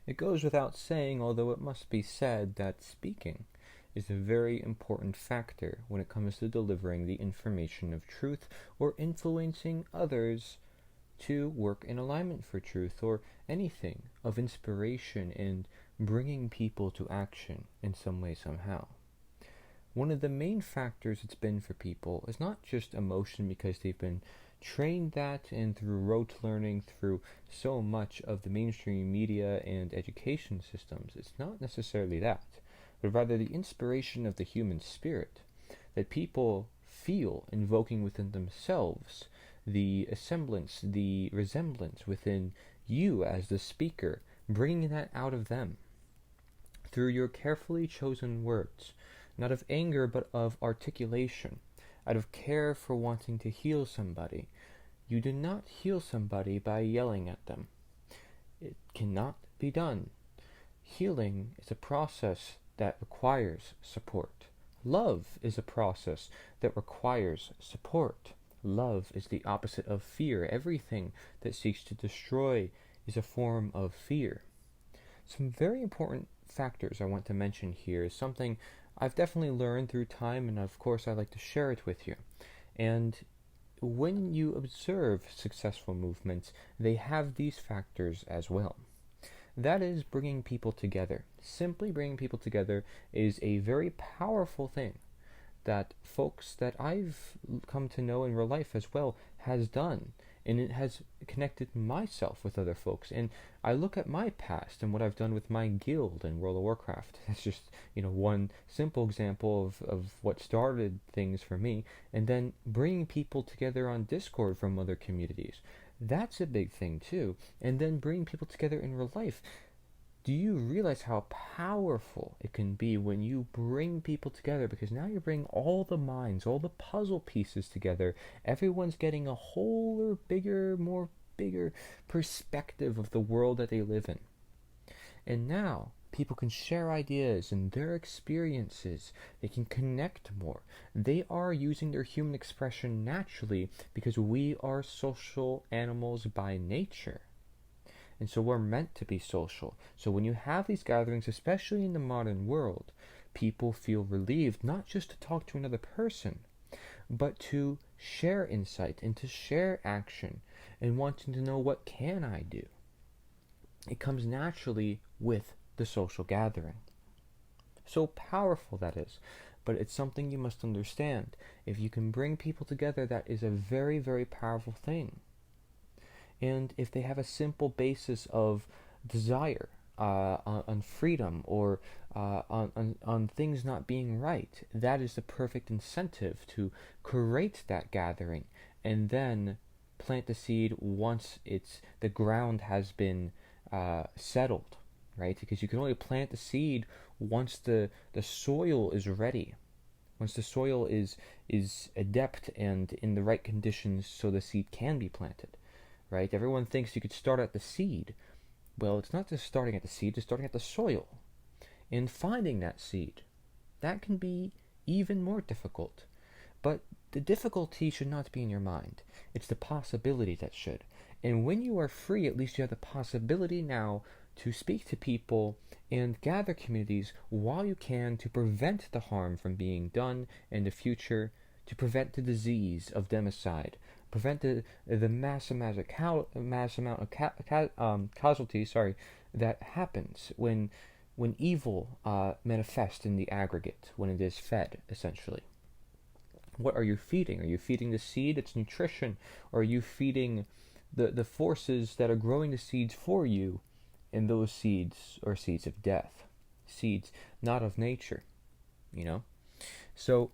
It goes without saying, although it must be said, that speaking is a very important factor when it comes to delivering the information of truth or influencing others to work in alignment for truth or anything of inspiration and bringing people to action in some way, somehow. One of the main factors it's been for people is not just emotion because they've been trained that and through rote learning through so much of the mainstream media and education systems. It's not necessarily that, but rather the inspiration of the human spirit that people feel invoking within themselves, the semblance, the resemblance within you as the speaker, bringing that out of them through your carefully chosen words, not of anger but of articulation, out of care for wanting to heal somebody. You do not heal somebody by yelling at them. It cannot be done. Healing is a process that requires support. Love is a process that requires support. Love is the opposite of fear. Everything that seeks to destroy is a form of fear. Some very important factors I want to mention here is something I've definitely learned through time, and of course I like to share it with you. And when you observe successful movements, they have these factors as well. That is bringing people together. Simply bringing people together is a very powerful thing that folks that I've come to know in real life as well has done, and it has connected myself with other folks. And I look at my past and what I've done with my guild in World of Warcraft. That's just, one simple example of what started things for me, and then bringing people together on Discord from other communities. That's a big thing too. And then bringing people together in real life. Do you realize how powerful it can be when you bring people together? Because now you bring all the minds, all the puzzle pieces together. Everyone's getting a whole bigger perspective of the world that they live in. And now people can share ideas and their experiences. They can connect more. They are using their human expression naturally because we are social animals by nature. And so we're meant to be social. So when you have these gatherings, especially in the modern world, people feel relieved not just to talk to another person, but to share insight and to share action and wanting to know, what can I do? It comes naturally with the social gathering. So powerful that is. But it's something you must understand. If you can bring people together, that is a very, very powerful thing. And if they have a simple basis of desire on freedom or on things not being right, that is the perfect incentive to create that gathering and then plant the seed once the ground has been settled, right? Because you can only plant the seed once the soil is ready, once the soil is adept and in the right conditions so the seed can be planted. Right? Everyone thinks you could start at the seed. Well, it's not just starting at the seed, it's starting at the soil. And finding that seed, that can be even more difficult. But the difficulty should not be in your mind. It's the possibility that should. And when you are free, at least you have the possibility now to speak to people and gather communities while you can to prevent the harm from being done in the future, to prevent the disease of democide, prevent the mass amount of casualties that happens when evil manifests in the aggregate, when it is fed, essentially. What are you feeding? Are you feeding the seed, its nutrition? Or are you feeding the forces that are growing the seeds for you? And those seeds are seeds of death, seeds not of nature, So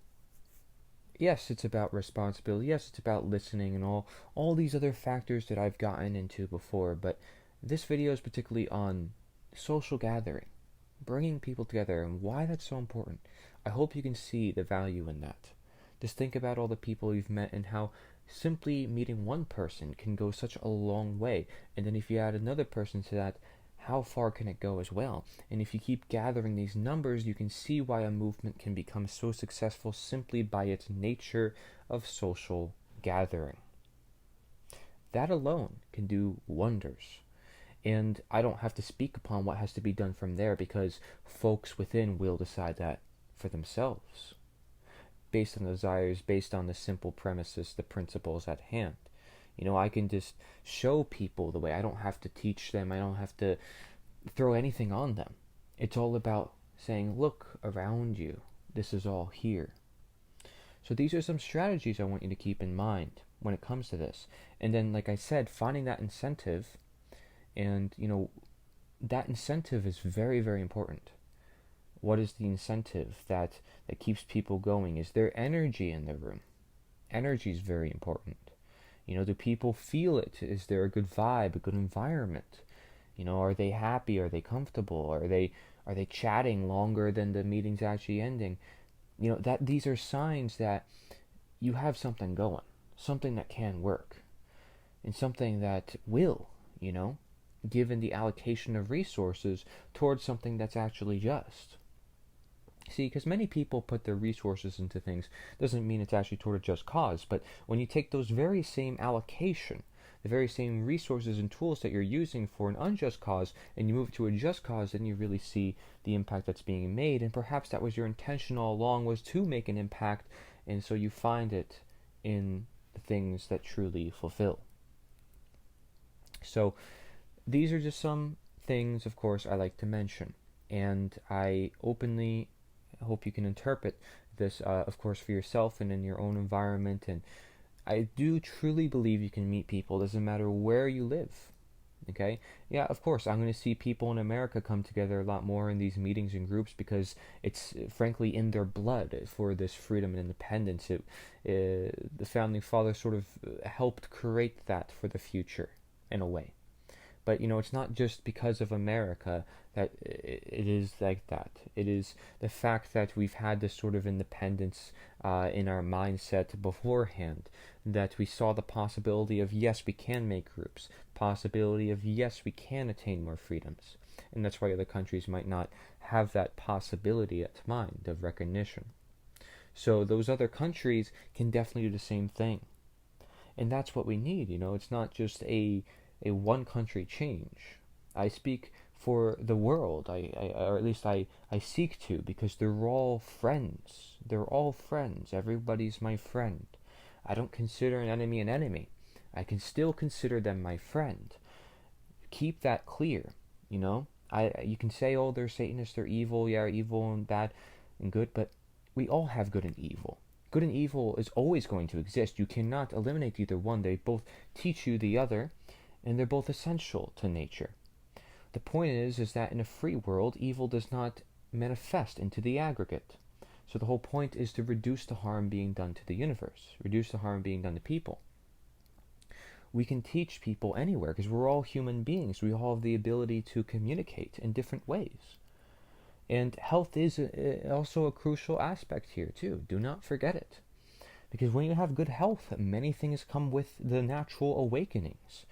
yes, it's about responsibility. Yes, it's about listening and all these other factors that I've gotten into before. But this video is particularly on social gathering, bringing people together, and why that's so important. I hope you can see the value in that. Just think about all the people you've met and how simply meeting one person can go such a long way. And then if you add another person to that, how far can it go as well? And if you keep gathering these numbers, you can see why a movement can become so successful simply by its nature of social gathering. That alone can do wonders. And I don't have to speak upon what has to be done from there, because folks within will decide that for themselves, based on the desires, based on the simple premises, the principles at hand. I can just show people the way. I don't have to teach them. I don't have to throw anything on them. It's all about saying, look around you. This is all here. So these are some strategies I want you to keep in mind when it comes to this. And then, like I said, finding that incentive, and that incentive is very, very important. What is the incentive that keeps people going? Is there energy in the room? Energy is very important. Do people feel it? Is there a good vibe, a good environment? Are they happy? Are they comfortable? Are they chatting longer than the meeting's actually ending? That these are signs that you have something going, something that can work, and something that will, given the allocation of resources towards something that's actually just. See, because many people put their resources into things doesn't mean it's actually toward a just cause. But when you take those very same allocation, the very same resources and tools that you're using for an unjust cause, and you move it to a just cause, then you really see the impact that's being made. And perhaps that was your intention all along, was to make an impact, and so you find it in the things that truly fulfill. So these are just some things, of course, I like to mention. And I openly hope you can interpret this, of course, for yourself and in your own environment. And I do truly believe you can meet people. It doesn't matter where you live. Okay? Yeah, of course, I'm going to see people in America come together a lot more in these meetings and groups, because it's frankly in their blood for this freedom and independence. The founding fathers sort of helped create that for the future, in a way. But, it's not just because of America that it is like that. It is the fact that we've had this sort of independence in our mindset beforehand, that we saw the possibility of, yes, we can make groups, possibility of, yes, we can attain more freedoms. And that's why other countries might not have that possibility at mind of recognition. So those other countries can definitely do the same thing. And that's what we need, It's not just a one country change. I speak for the world, or at least I seek to, because they're all friends. They're all friends. Everybody's my friend. I don't consider an enemy. I can still consider them my friend. Keep that clear, You can say, oh, they're Satanists, they're evil, yeah, evil and bad and good, but we all have good and evil. Good and evil is always going to exist. You cannot eliminate either one. They both teach you the other, and they're both essential to nature. The point is that in a free world, evil does not manifest into the aggregate. So the whole point is to reduce the harm being done to the universe, reduce the harm being done to people. We can teach people anywhere, because we're all human beings. We all have the ability to communicate in different ways. And health is also a crucial aspect here, too. Do not forget it. Because when you have good health, many things come with the natural awakenings.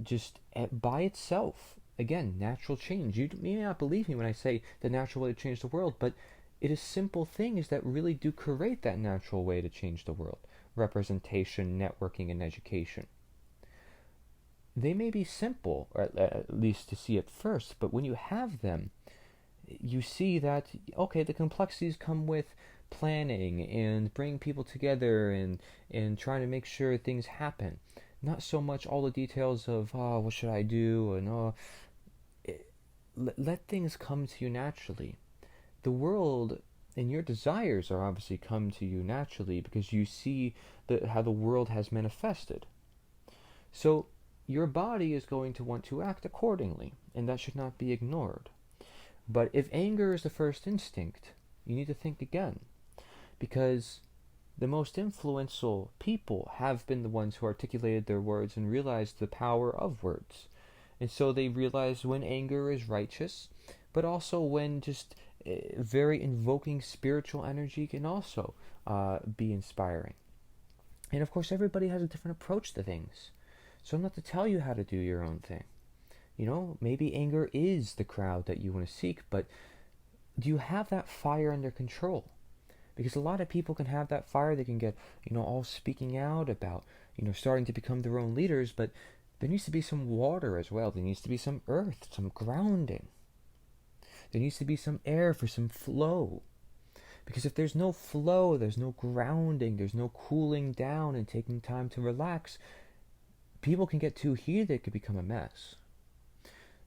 Just by itself, again, natural change. You may not believe me when I say the natural way to change the world, but it is simple things that really do create that natural way to change the world. Representation, networking, and education. They may be simple, or at least to see at first, but when you have them, you see that, okay, the complexities come with planning and bringing people together and trying to make sure things happen. Not so much all the details of, what should I do? And, let things come to you naturally. The world and your desires are obviously come to you naturally, because you see how the world has manifested. So your body is going to want to act accordingly, and that should not be ignored. But if anger is the first instinct, you need to think again, because the most influential people have been the ones who articulated their words and realized the power of words. And so they realize when anger is righteous, but also when just very invoking spiritual energy can also be inspiring. And of course, everybody has a different approach to things. So I'm not to tell you how to do your own thing. Maybe anger is the crowd that you want to seek, but do you have that fire under control? Because a lot of people can have that fire, they can get, all speaking out about, starting to become their own leaders, but There needs to be some water as well. There needs to be some earth, some grounding. There needs to be some air for some flow. Because if there's no flow, there's no grounding, there's no cooling down and taking time to relax, people can get too heated, it could become a mess.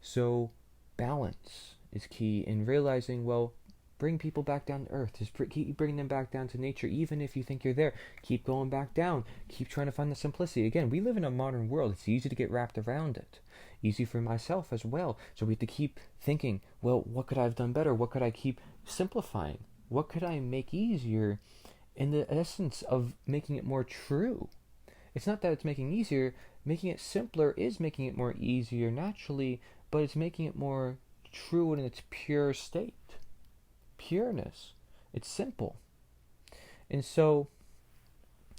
So balance is key in realizing, well, bring people back down to earth. Just keep bringing them back down to nature. Even if you think you're there, keep going back down. Keep trying to find the simplicity. Again, we live in a modern world. It's easy to get wrapped around it. Easy for myself as well. So we have to keep thinking, well, what could I have done better? What could I keep simplifying? What could I make easier in the essence of making it more true? It's not that it's making easier. Making it simpler is making it more easier naturally, but it's making it more true in its pure state. Pureness. It's simple. And so,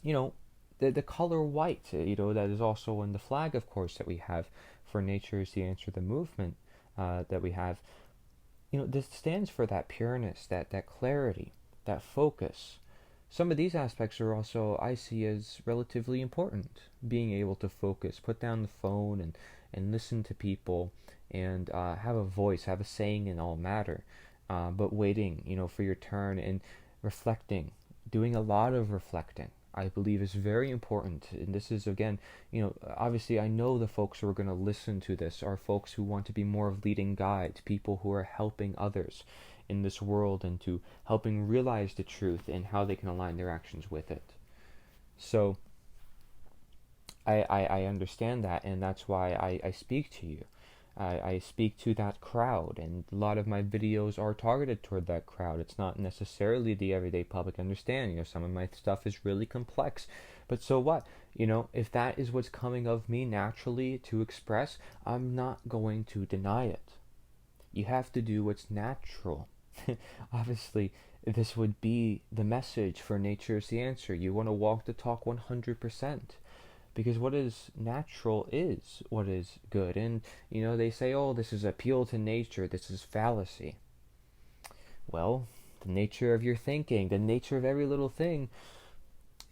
the color white, that is also in the flag, of course, that we have for Nature is the Answer, the movement that we have. This stands for that pureness, that clarity, that focus. Some of these aspects are also, I see, as relatively important. Being able to focus, put down the phone and listen to people and have a voice, have a saying in all matter. But waiting, for your turn and reflecting, doing a lot of reflecting, I believe is very important. And this is, again, obviously I know the folks who are going to listen to this are folks who want to be more of leading guides, people who are helping others in this world and to helping realize the truth and how they can align their actions with it. So I understand that, and that's why I speak to you. I speak to that crowd, and a lot of my videos are targeted toward that crowd. It's not necessarily the everyday public. Understand, some of my stuff is really complex, but so what? If that is what's coming of me naturally to express, I'm not going to deny it. You have to do what's natural. Obviously, this would be the message for Nature is the Answer. You want to walk the talk 100%. Because what is natural is what is good. And, they say, oh, this is appeal to nature, this is fallacy. Well, the nature of your thinking, the nature of every little thing,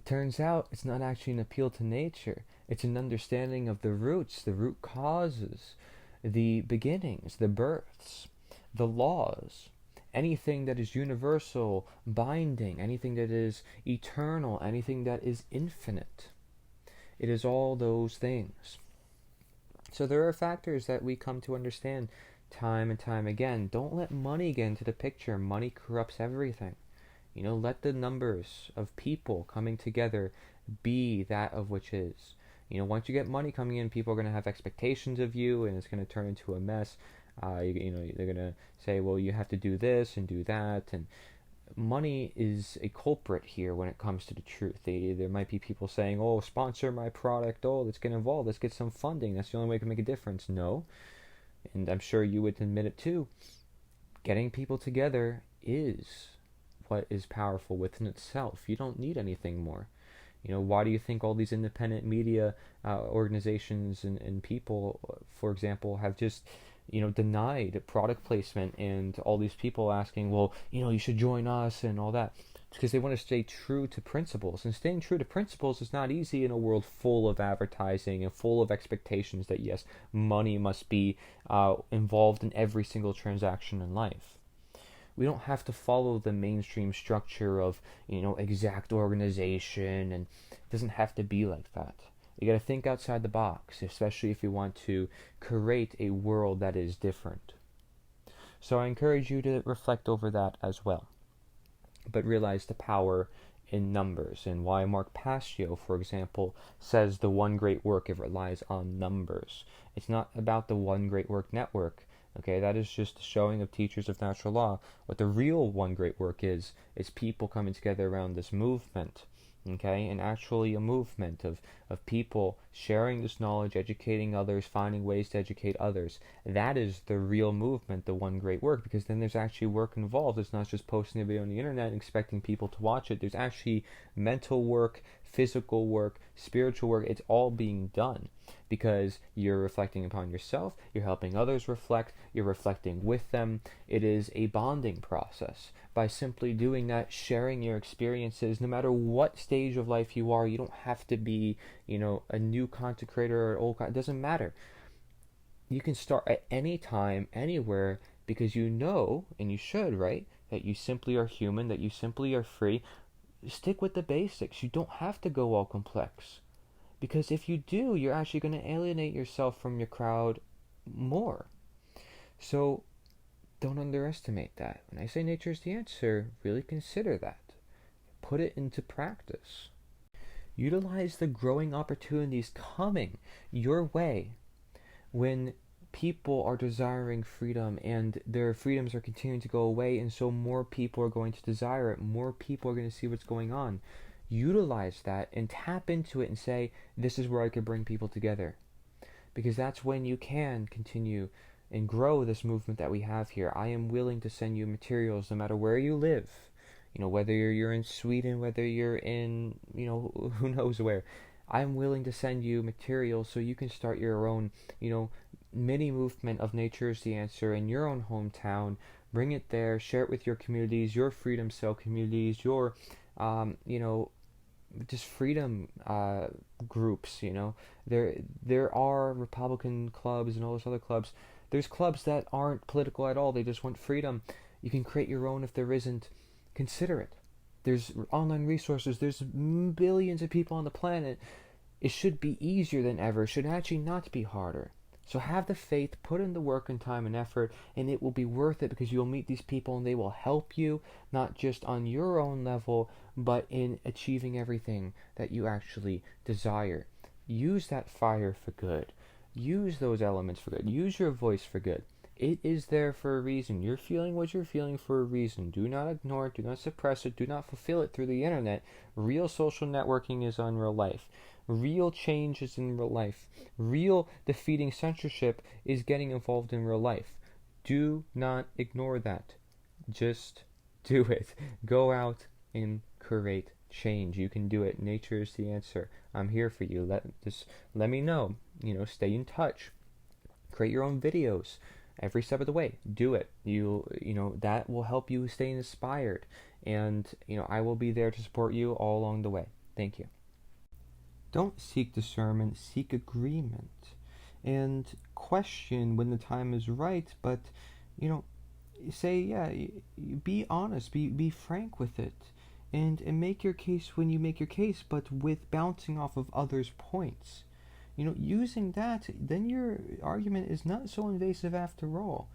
turns out it's not actually an appeal to nature. It's an understanding of the roots, the root causes, the beginnings, the births, the laws. Anything that is universal, binding, anything that is eternal, anything that is infinite. It is all those things. So there are factors that we come to understand time and time again. Don't let money get into the picture. Money corrupts everything. Let the numbers of people coming together be that of which is. Once you get money coming in, people are going to have expectations of you, and it's going to turn into a mess. They're going to say, well, you have to do this and do that, and money is a culprit here when it comes to the truth. There might be people saying, oh, sponsor my product, oh, let's get involved, let's get some funding, that's the only way we can make a difference. No, and I'm sure you would admit it too. Getting people together is what is powerful within itself. You don't need anything more. Why do you think all these independent media organizations and people, for example, have just denied product placement, and all these people asking, well, you should join us and all that? It's because they want to stay true to principles. And staying true to principles is not easy in a world full of advertising and full of expectations that, yes, money must be involved in every single transaction in life. We don't have to follow the mainstream structure of, exact organization, and it doesn't have to be like that. You got to think outside the box, especially if you want to create a world that is different. So I encourage you to reflect over that as well. But realize the power in numbers, and why Mark Passio, for example, says the one great work, it relies on numbers. It's not about the one great work network. Okay, that is just a showing of teachers of natural law. What the real one great work is people coming together around this movement. Okay, and actually a movement of people sharing this knowledge, educating others, finding ways to educate others. That is the real movement, the one great work, because then there's actually work involved. It's not just posting a video on the internet and expecting people to watch it. There's actually mental work, physical work, spiritual work, it's all being done because you're reflecting upon yourself, you're helping others reflect, you're reflecting with them. It is a bonding process. By simply doing that, sharing your experiences, no matter what stage of life you are, you don't have to be, a new content creator or an old it doesn't matter. You can start at any time, anywhere, because and you should, right, that you simply are human, that you simply are free. Stick with the basics. You don't have to go all complex. Because if you do, you're actually going to alienate yourself from your crowd more. So don't underestimate that. When I say nature is the answer, really consider that. Put it into practice. Utilize the growing opportunities coming your way when people are desiring freedom and their freedoms are continuing to go away, and so more people are going to desire it, more people are going to see what's going on. Utilize that and tap into it and say, this is where I could bring people together. Because that's when you can continue and grow this movement that we have here. I am willing to send you materials no matter where you live. Whether you're in Sweden, whether you're in, who knows where. I'm willing to send you materials so you can start your own, mini movement of Nature is the Answer in your own hometown. Bring it there, share it with your communities, your freedom cell communities, your, just freedom groups. There are Republican clubs and all those other clubs. There's clubs that aren't political at all. They just want freedom. You can create your own if there isn't. Consider it. There's online resources. There's billions of people on the planet. It should be easier than ever. It should actually not be harder. So have the faith, put in the work and time and effort, and it will be worth it because you'll meet these people and they will help you, not just on your own level, but in achieving everything that you actually desire. Use that fire for good. Use those elements for good. Use your voice for good. It is there for a reason. You're feeling what you're feeling for a reason. Do not ignore it. Do not suppress it. Do not fulfill it through the internet. Real social networking is on real life. Real change is in real life. Real defeating censorship is getting involved in real life. Do not ignore that. Just do it. Go out and create change. You can do it. Nature is the answer. I'm here for you. Let me know. Stay in touch. Create your own videos. Every step of the way, do it. That will help you stay inspired, and I will be there to support you all along the way. Thank you. Don't seek discernment, seek agreement, and question when the time is right. But say be honest, be frank with it, and make your case when you make your case, but with bouncing off of others' points. Using that, then your argument is not so invasive after all.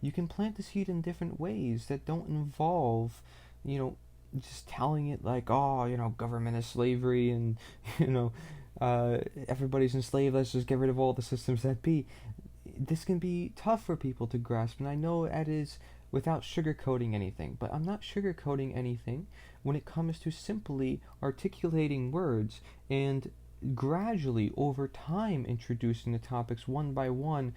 You can plant the seed in different ways that don't involve, just telling it like, government is slavery and, everybody's enslaved, let's just get rid of all the systems that be. This can be tough for people to grasp, and I know that is without sugarcoating anything, but I'm not sugarcoating anything when it comes to simply articulating words and gradually over time introducing the topics one by one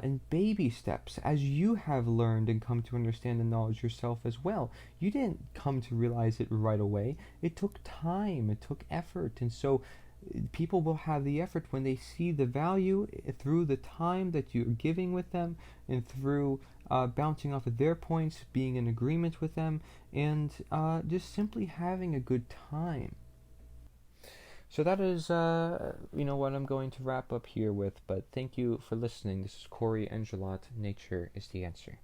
in baby steps as you have learned and come to understand the knowledge yourself as well. You didn't come to realize it right away. It took time, it took effort, and so people will have the effort when they see the value through the time that you're giving with them and through bouncing off of their points, being in agreement with them, and just simply having a good time. So that is, what I'm going to wrap up here with, but thank you for listening. This is Corey Angelot. Nature is the Answer.